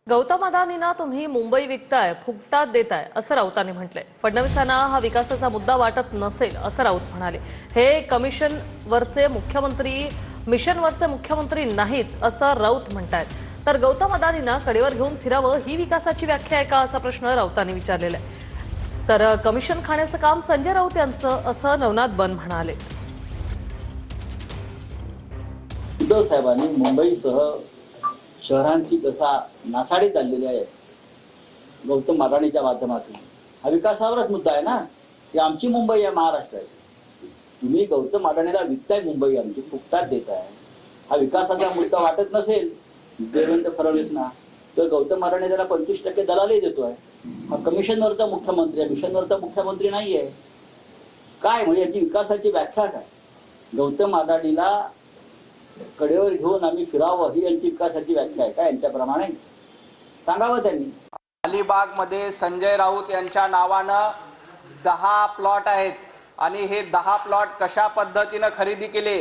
गौतम अदानींना तुम्ही मुंबई विकताय, फुकटात देताय असं राऊतांनी म्हटलंय। फडणवीसांना हा विकासाचा मुद्दा वाटत नसेल असं राऊत म्हणाले। हे मिशनवरचे मुख्यमंत्री नाहीत असं राऊत म्हणतायत। तर गौतम अदानींना कडेवर घेऊन फिरावं ही विकासाची व्याख्या आहे का असा प्रश्न राऊतांनी विचारलेला आहे। तर कमिशन खाण्याचं काम संजय राऊत यांचं असं नवनाथ बन म्हणाले। उद्धव साहेबांनी मुंबईसह शहरांची कसा नासाडी चाललेली आहे गौतम अदानीच्या माध्यमातून, हा विकासावरच मुद्दा आहे ना। की आमची मुंबई आहे, महाराष्ट्र आहे। तुम्ही गौतम अदानीला विकताय मुंबई, आमची फुकटात देताय, हा विकासाचा मुद्दा वाटत नसेल देवेंद्र फडणवीसना, तर गौतम अदानी त्याला 25% दलाली देतोय। हा कमिशनवरचा मुख्यमंत्री आहे, मिशनवरचा मुख्यमंत्री नाहीये। काय म्हणजे याची विकासाची व्याख्या काय? गौतम अदानीला कडेवर घेऊन आम्ही फिरावं ही यांची विकासाची व्याख्या आहे का? यांच्याप्रमाणे सांगावं त्यांनी। अलिबाग मध्ये संजय राऊत यांच्या नावानं 10 प्लॉट आहेत आणि हे 10 प्लॉट कशा पद्धतीने खरेदी केले,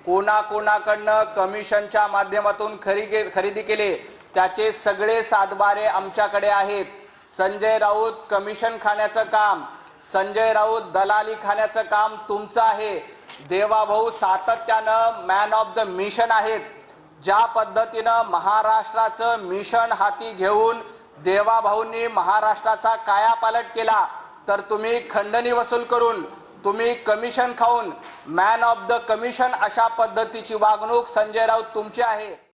कोणाकोणाकडनं कमिशनच्या माध्यमातून खरेदी केले, त्याचे सगळे सातबारे आमच्याकडे आहेत। संजय राऊत कमिशन खाण्याचं काम, संजय राऊत दलाली खाण्याचं काम तुमचं आहे। देवाभाऊ सातत्यानं मॅन ऑफ द मिशन आहेत। ज्या पद्धतीनं महाराष्ट्राचं मिशन हाती घेऊन देवाभाऊंनी महाराष्ट्राचा कायापालट केला, तर तुम्ही खंडणी वसूल करून, तुम्ही कमिशन खाऊन मॅन ऑफ द कमिशन अशा पद्धतीची वागणूक संजय राऊत तुमची आहे।